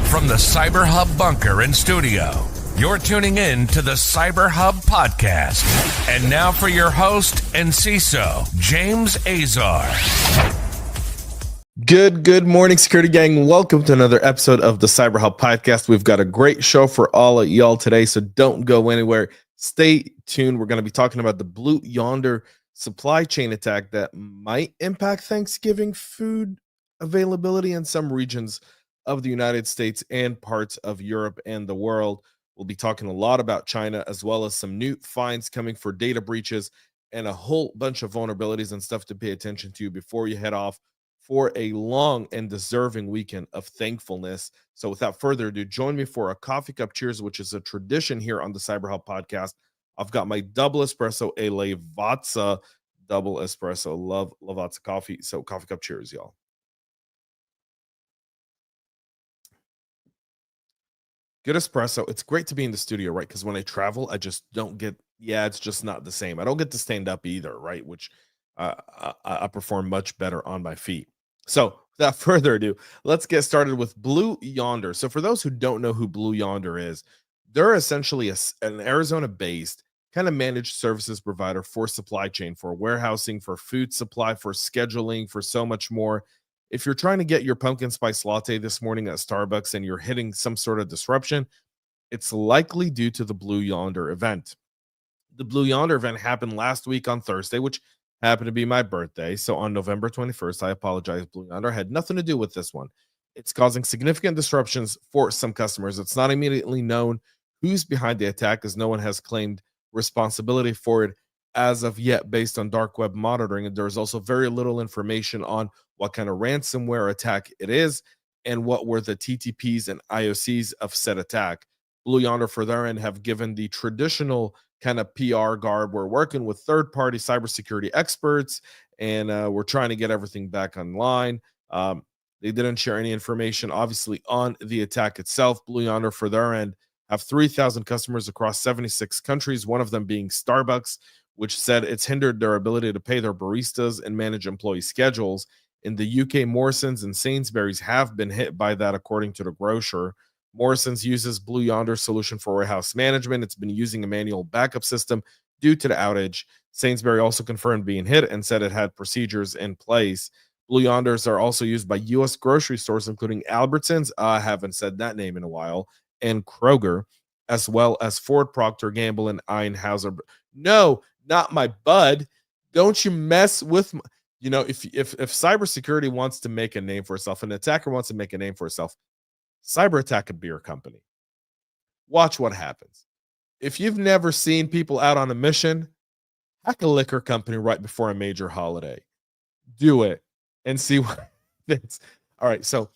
From the CyberHub bunker and studio, you're tuning in to the CyberHub Podcast. And now for your host and CISO, James Azar. Good morning, security gang. Welcome to another episode of the CyberHub Podcast. We've got a great show for all of y'all today, so don't go anywhere. Stay tuned. We're going to be talking about the Blue Yonder supply chain attack that might impact Thanksgiving food availability in some regions of the United States and parts of Europe and the world. We'll be talking a lot about China, as well as some new fines coming for data breaches and a whole bunch of vulnerabilities and stuff to pay attention to before you head off for a long and deserving weekend of thankfulness. So without further ado, join me for a coffee cup cheers, which is a tradition here on the CyberHub Podcast. I've got my double espresso, a Lavazza double espresso. Love Lavazza coffee. So coffee cup cheers, y'all. Good espresso. It's great to be in the studio, right? Because when I travel, I just don't get, it's just not the same. I don't get to stand up either, right? Which I perform much better on my feet. So without further ado, let's get started with Blue Yonder. So for those who don't know who Blue Yonder is, they're essentially an Arizona-based kind of managed services provider for supply chain, for warehousing, for food supply, for scheduling, for so much more. If you're trying to get your pumpkin spice latte this morning at Starbucks and you're hitting some sort of disruption, it's likely due to the Blue Yonder event. The Blue Yonder event happened last week on Thursday, which happened to be my birthday. So on November 21st, I apologize, Blue Yonder had nothing to do with this one. It's causing significant disruptions for some customers. It's not immediately known who's behind the attack, as no one has claimed responsibility for it as of yet based on dark web monitoring. And there's also very little information on what kind of ransomware attack it is and what were the TTPs and IOCs of said attack. Blue Yonder, for their end, have given the traditional kind of PR garb. We're working with third-party cybersecurity experts, and we're trying to get everything back online. They didn't share any information, obviously, on the attack itself. Blue Yonder, for their end, have 3,000 customers across 76 countries, one of them being Starbucks, which said it's hindered their ability to pay their baristas and manage employee schedules. In the UK, Morrisons and Sainsbury's have been hit by that, according to the grocer. Morrisons uses Blue Yonder solution for warehouse management. It's been using a manual backup system due to the outage. Sainsbury also confirmed being hit and said it had procedures in place. Blue Yonders are also used by U.S. grocery stores, including Albertsons, I haven't said that name in a while, and Kroger, as well as Ford, Procter & Gamble, and Einhauser. No, not my bud. Don't you mess with my... You know, if cybersecurity wants to make a name for itself, an attacker wants to make a name for itself, cyber attack a beer company. Watch what happens. If you've never seen people out on a mission, hack a liquor company right before a major holiday. Do it and see what happens. All right, so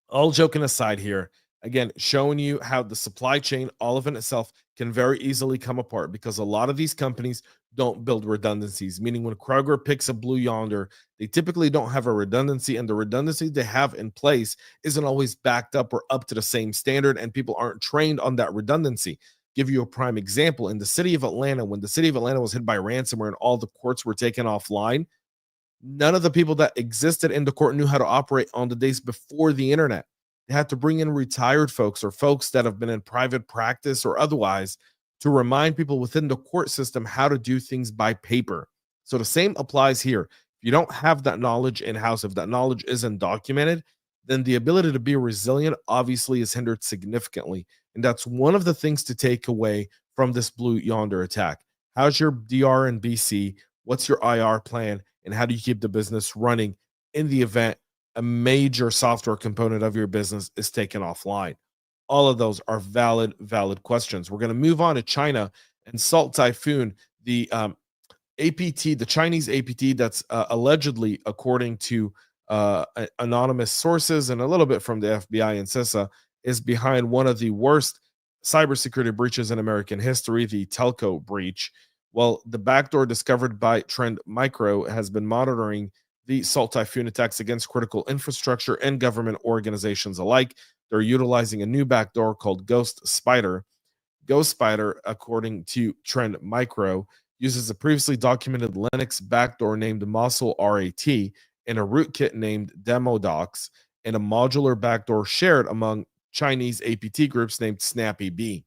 all joking aside here, again, showing you how the supply chain, all of it itself, can very easily come apart because a lot of these companies don't build redundancies, meaning when Kroger picks a Blue Yonder, they typically don't have a redundancy, and the redundancy they have in place isn't always backed up or up to the same standard, and people aren't trained on that redundancy. Give you a prime example. In the city of Atlanta, when the city of Atlanta was hit by ransomware and all the courts were taken offline, none of the people that existed in the court knew how to operate on the days before the internet. They had to bring in retired folks or folks that have been in private practice or otherwise to remind people within the court system how to do things by paper. So the same applies here. If you don't have that knowledge in-house, if that knowledge isn't documented, then the ability to be resilient obviously is hindered significantly. And that's one of the things to take away from this Blue Yonder attack. How's your DR and BC? What's your IR plan? And how do you keep the business running in the event a major software component of your business is taken offline? All of those are valid questions. We're going to move on to China and Salt Typhoon, the APT, the Chinese APT that's allegedly, according to anonymous sources and a little bit from the FBI and CISA, is behind one of the worst cybersecurity breaches in American history, the telco breach. Well, the backdoor discovered by Trend Micro has been monitoring the Salt Typhoon attacks against critical infrastructure and government organizations alike. They're utilizing a new backdoor called Ghost Spider. Ghost Spider, according to Trend Micro, uses a previously documented Linux backdoor named Mosul RAT and a rootkit named Demodocs, and a modular backdoor shared among Chinese APT groups named SnapEB.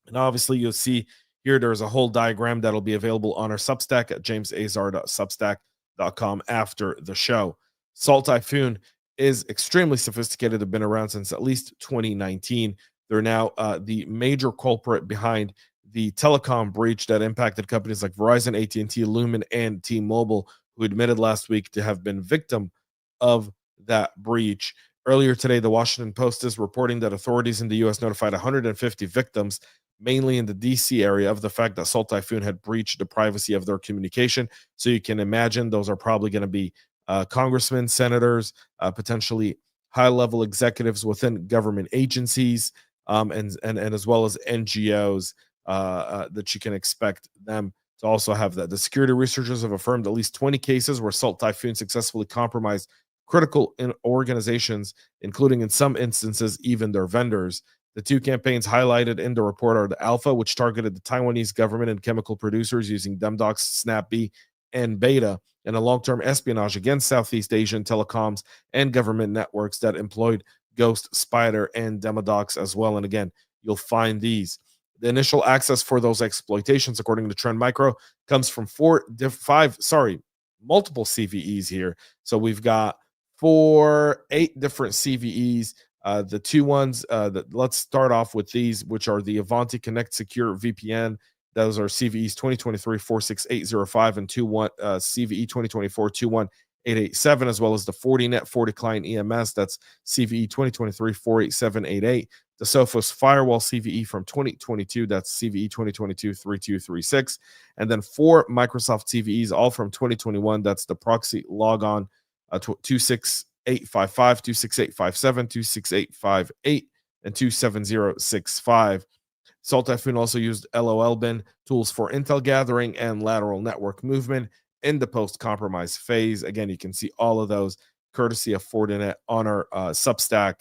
And obviously, you'll see here there's a whole diagram that'll be available on our Substack at jamesazar.substack.com after the show. Salt Typhoon is extremely sophisticated. They've been around since at least 2019. They're now the major culprit behind the telecom breach that impacted companies like Verizon, AT&T, Lumen, and T-Mobile, who admitted last week to have been victim of that breach. Earlier today, the Washington Post is reporting that authorities in the U.S. notified 150 victims, mainly in the D.C. area, of the fact that Salt Typhoon had breached the privacy of their communication. So you can imagine those are probably going to be congressmen, senators, potentially high-level executives within government agencies, and as well as NGOs that you can expect them to also have that. The security researchers have affirmed at least 20 cases where Salt Typhoon successfully compromised critical organizations, including in some instances even their vendors. The two campaigns highlighted in the report are the Alpha, which targeted the Taiwanese government and chemical producers using Demdocs, SnapB, and Beta, and a long-term espionage against Southeast Asian telecoms and government networks that employed Ghost, Spider, and Demodocs as well. And again, you'll find these. The initial access for those exploitations, according to Trend Micro, comes from multiple CVEs here. So we've got 8 different CVEs. The two ones let's start off with these, which are the Avanti Connect Secure VPN. Those are CVEs 2023 46805 and 21 CVE 2024 21887, as well as the FortiNet FortiClient EMS. That's CVE 2023 48788. The Sophos Firewall CVE from 2022. That's CVE 2022 3236. And then 4 Microsoft CVEs, all from 2021. That's the Proxy Logon 26855, 26857, 26858, and 27065. Salt Typhoon also used LOL bin tools for intel gathering and lateral network movement in the post-compromise phase. Again, you can see all of those courtesy of Fortinet on our Substack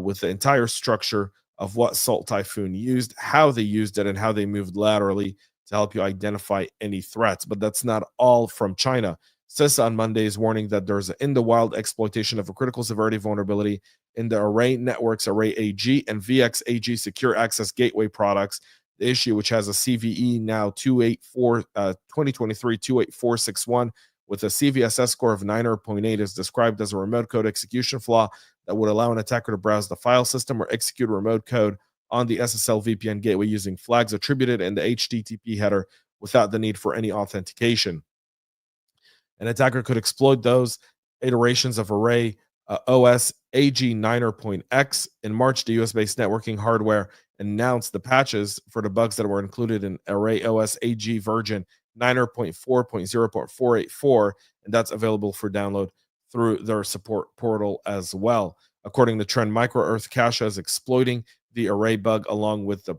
with the entire structure of what Salt Typhoon used, how they used it, and how they moved laterally to help you identify any threats. But that's not all from China. CISO on Monday is warning that there's an in-the-wild exploitation of a critical severity vulnerability in the Array Networks, Array AG, and VX AG secure access gateway products. The issue, which has a CVE now 2023 28461 with a CVSS score of 9.8, is described as a remote code execution flaw that would allow an attacker to browse the file system or execute remote code on the SSL VPN gateway using flags attributed in the HTTP header without the need for any authentication. An attacker could exploit those iterations of Array OS AG 9.x. In March, the US-based networking hardware announced the patches for the bugs that were included in Array OS AG version 9.4.0.484, and that's available for download through their support portal as well. According to Trend Micro, Earth Cache is exploiting the Array bug along with the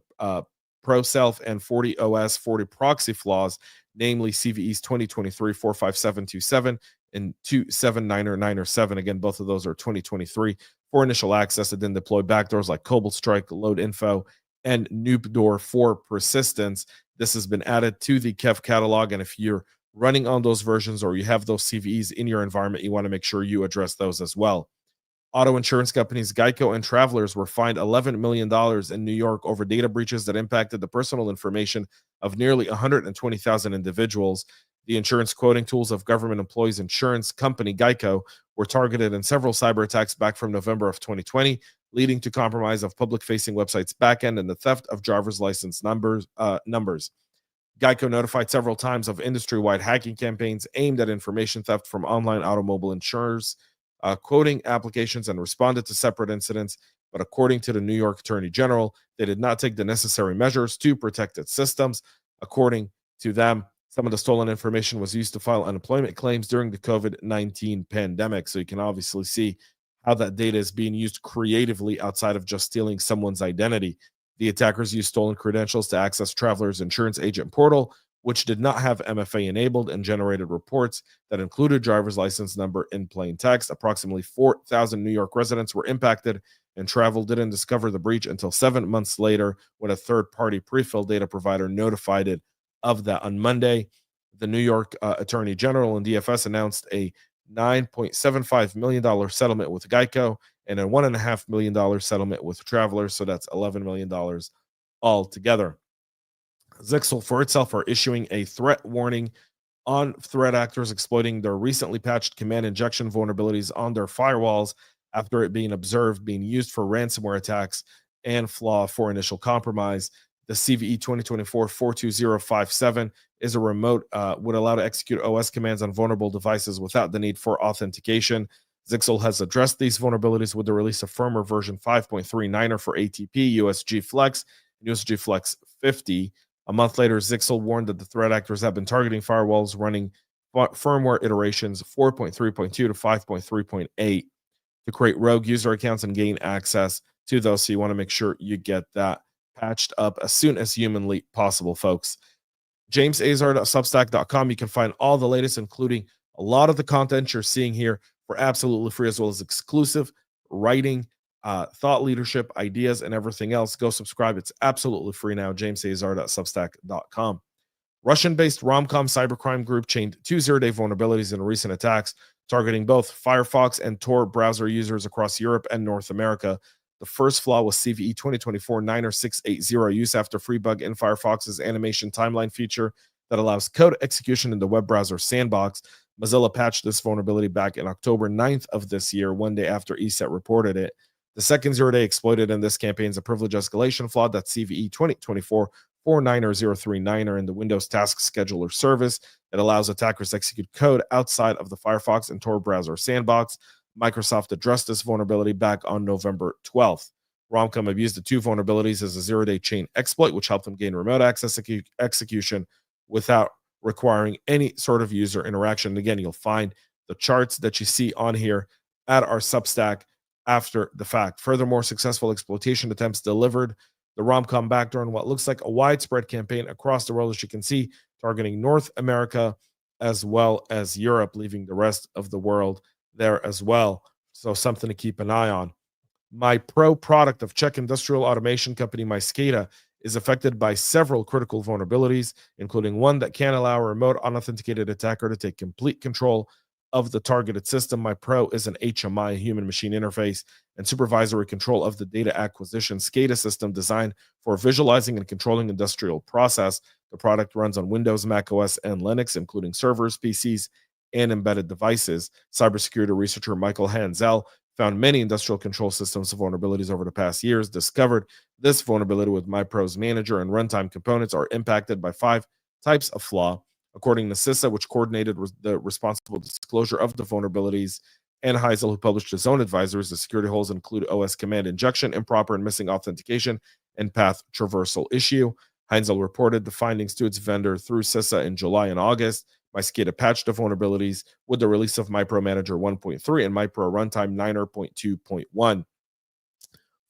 ProSelf and FortiOS 40 proxy flaws, namely CVEs 2023 45727 and 27997. Again, both of those are 2023 for initial access, and then deploy backdoors like Cobalt Strike, Load Info, and Noopdoor for persistence. This has been added to the Kev catalog, and if you're running on those versions or you have those CVEs in your environment, you want to make sure you address those as well. Auto insurance companies Geico and Travelers were fined $11 million in New York over data breaches that impacted the personal information of nearly 120,000 individuals. The insurance quoting tools of government employees' insurance company Geico were targeted in several cyber attacks back from November of 2020, leading to compromise of public-facing websites' backend and the theft of driver's license numbers. Geico notified several times of industry-wide hacking campaigns aimed at information theft from online automobile insurers, quoting applications, and responded to separate incidents. But according to the New York Attorney General, they did not take the necessary measures to protect its systems. According to them, some of the stolen information was used to file unemployment claims during the COVID-19 pandemic. So you can obviously see how that data is being used creatively outside of just stealing someone's identity. The attackers used stolen credentials to access Travelers' insurance agent portal, which did not have MFA enabled, and generated reports that included driver's license number in plain text. Approximately 4,000 New York residents were impacted, and Travel didn't discover the breach until 7 months later when a third-party pre-filled data provider notified it of that. On Monday, the New York Attorney General and DFS announced a $9.75 million settlement with Geico and a $1.5 million settlement with Travelers. So that's $11 million altogether. Zyxel for itself are issuing a threat warning on threat actors exploiting their recently patched command injection vulnerabilities on their firewalls after it being observed being used for ransomware attacks and flaw for initial compromise. The CVE 2024-42057 is a remote, would allow to execute OS commands on vulnerable devices without the need for authentication. Zyxel has addressed these vulnerabilities with the release of firmware version 5.39 for ATP, USG Flex, and USG Flex 50. A month later, Zyxel warned that the threat actors have been targeting firewalls running firmware iterations 4.3.2 to 5.3.8 to create rogue user accounts and gain access to those. So you want to make sure you get that patched up as soon as humanly possible, folks. JamesAzar.substack.com. You can find all the latest, including a lot of the content you're seeing here for absolutely free, as well as exclusive writing, thought leadership, ideas, and everything else. Go subscribe. It's absolutely free now. JamesAzar.substack.com. Russian-based Romcom cybercrime group chained 2 zero-day vulnerabilities in recent attacks, targeting both Firefox and Tor browser users across Europe and North America. The first flaw was CVE 2024-90680, use after free bug in Firefox's animation timeline feature that allows code execution in the web browser sandbox. Mozilla patched this vulnerability back in October 9th of this year, one day after ESET reported it. The second zero-day exploited in this campaign is a privilege escalation flaw that CVE 2024-49039 in the Windows Task Scheduler service that allows attackers to execute code outside of the Firefox and Tor browser sandbox. Microsoft addressed this vulnerability back on November 12th. Romcom abused the two vulnerabilities as a zero-day chain exploit, which helped them gain remote access execution without requiring any sort of user interaction. And again, you'll find the charts that you see on here at our Substack after the fact. Furthermore, successful exploitation attempts delivered the Romcom backdoor in what looks like a widespread campaign across the world, as you can see, targeting North America as well as Europe, leaving the rest of the world there as well. So something to keep an eye on. My Pro product of Czech industrial automation company MySCADA is affected by several critical vulnerabilities, including one that can allow a remote unauthenticated attacker to take complete control of the targeted system. My Pro is an HMI, human machine interface, and supervisory control of the data acquisition SCADA system designed for visualizing and controlling industrial process. The product runs on Windows, Mac OS, and Linux, including servers, PCs, and embedded devices. Cybersecurity researcher Michael Hanzel found many industrial control systems vulnerabilities over the past years, discovered this vulnerability with MyPro's manager and runtime components are impacted by 5 types of flaw. According to CISO, which coordinated the responsible disclosure of the vulnerabilities, and Heisel, who published his own advisories, the security holes include OS command injection, improper and missing authentication, and path traversal issue. Heisel reported the findings to its vendor through CISA in July and August. MySCADA patched the vulnerabilities with the release of MyPro Manager 1.3 and MyPro Runtime 9.2.1.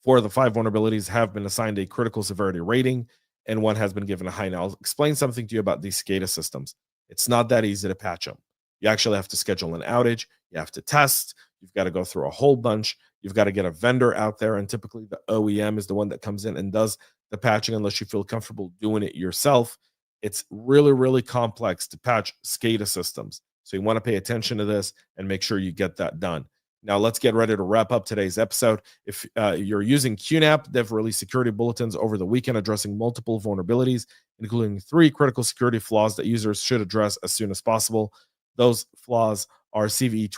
4 of the 5 vulnerabilities have been assigned a critical severity rating, and 1 has been given a high. Now, I'll explain something to you about these SCADA systems. It's not that easy to patch them. You actually have to schedule an outage. You have to test. You've got to go through a whole bunch. You've got to get a vendor out there, and typically the OEM is the one that comes in and does the patching unless you feel comfortable doing it yourself. It's really, really complex to patch SCADA systems. So you want to pay attention to this and make sure you get that done. Now, let's get ready to wrap up today's episode. If you're using Qnap, they've released security bulletins over the weekend addressing multiple vulnerabilities, including 3 critical security flaws that users should address as soon as possible. Those flaws are CVE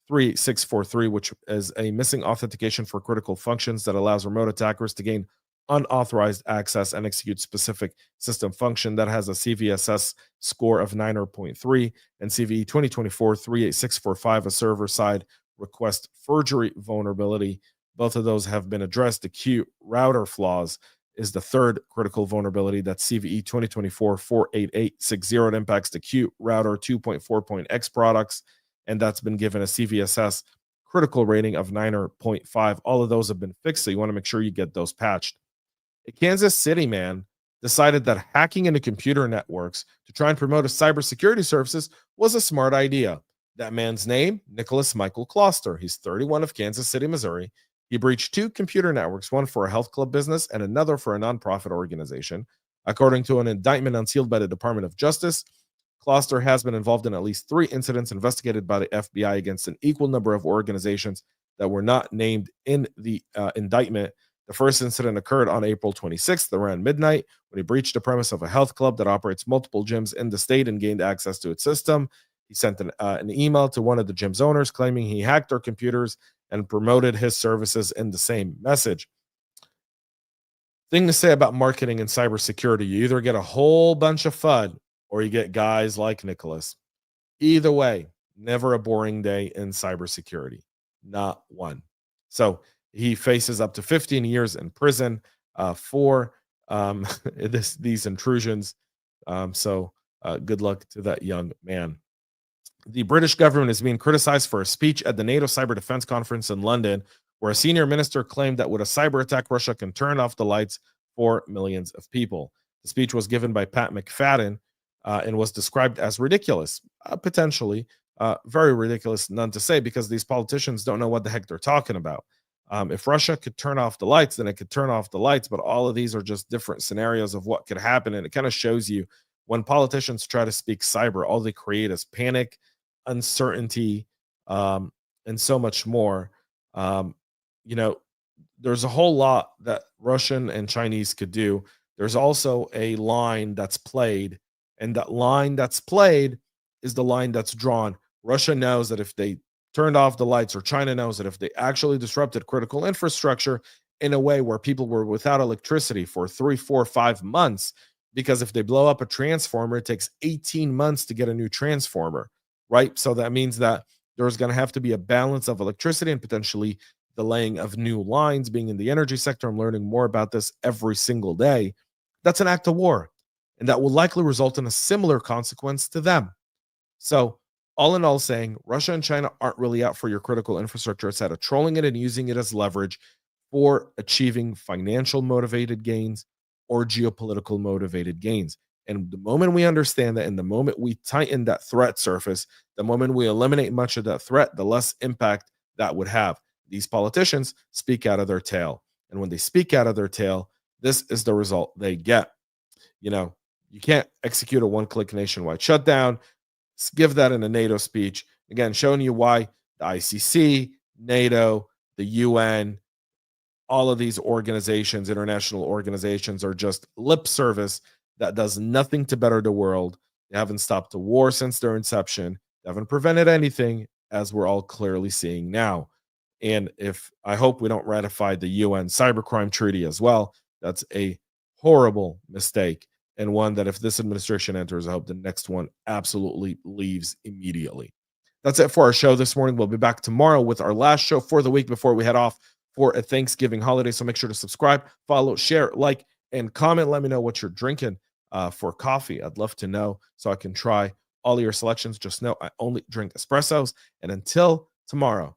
2024-3643, which is a missing authentication for critical functions that allows remote attackers to gain unauthorized access and execute specific system function that has a CVSS score of 9.3, and CVE 2024-38645, a server-side request forgery vulnerability. Both of those have been addressed. The Q router flaws is the 3rd critical vulnerability. That's CVE 2024-48860. It impacts the Q router 2.4.x products, and that's been given a CVSS critical rating of 9.5. All of those have been fixed, so you want to make sure you get those patched. A Kansas City man decided that hacking into computer networks to try and promote his cybersecurity services was a smart idea. That man's name, Nicholas Michael Kloster. He's 31 of Kansas City, Missouri. He breached 2 computer networks, one for a health club business and another for a nonprofit organization. According to an indictment unsealed by the Department of Justice, Kloster has been involved in at least 3 incidents investigated by the FBI against an equal number of organizations that were not named in the indictment. The first incident occurred on April 26th around midnight when he breached the premise of a health club that operates multiple gyms in the state and gained access to its system. He sent an email to one of the gym's owners claiming he hacked their computers and promoted his services in the same message. Thing to say about marketing and cybersecurity, you either get a whole bunch of FUD or you get guys like Nicholas. Either way, never a boring day in cybersecurity. Not one. So he faces up to 15 years in prison for these intrusions. So good luck to that young man. The British government is being criticized for a speech at the NATO Cyber Defense Conference in London, where a senior minister claimed that with a cyber attack, Russia can turn off the lights for millions of people. The speech was given by Pat McFadden and was described as ridiculous, potentially very ridiculous, none to say, because these politicians don't know what the heck they're talking about. If Russia could turn off the lights, then it could turn off the lights, but all of these are just different scenarios of what could happen, and it kind of shows you when politicians try to speak cyber, all they create is panic, uncertainty, and so much more. There's a whole lot that Russian and Chinese could do. There's also a line that's played, and that line that's played is the line that's drawn. Russia knows that if they turned off the lights, or China knows that if they actually disrupted critical infrastructure in a way where people were without electricity for 3, 4, 5 months, because if they blow up a transformer, it takes 18 months to get a new transformer, right? So that means that there's going to have to be a balance of electricity and potentially the laying of new lines. Being in the energy sector, I'm learning more about this every single day. That's an act of war, and that will likely result in a similar consequence to them. So all in all, saying Russia and China aren't really out for your critical infrastructure. It's out of trolling it and using it as leverage for achieving financial motivated gains or geopolitical motivated gains. And the moment we understand that, and the moment we tighten that threat surface, the moment we eliminate much of that threat, the less impact that would have. These politicians speak out of their tail. And when they speak out of their tail, this is the result they get. You can't execute a one-click nationwide shutdown. Give that in a NATO speech. Again, showing you why the ICC, NATO, the UN, all of these organizations, international organizations, are just lip service that does nothing to better the world. They haven't stopped a war since their inception. They haven't prevented anything, as we're all clearly seeing now. And I hope we don't ratify the UN Cybercrime Treaty as well. That's a horrible mistake, and one that if this administration enters, I hope the next one absolutely leaves immediately. That's it for our show this morning. We'll be back tomorrow with our last show for the week before we head off for a Thanksgiving holiday. So make sure to subscribe, follow, share, like, and comment. Let me know what you're drinking for coffee. I'd love to know so I can try all of your selections. Just know I only drink espressos. And until tomorrow,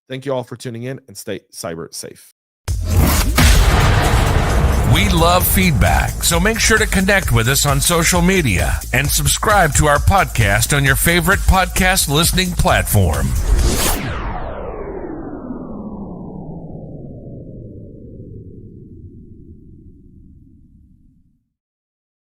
thank you all for tuning in, and stay cyber safe. We love feedback, so make sure to connect with us on social media and subscribe to our podcast on your favorite podcast listening platform.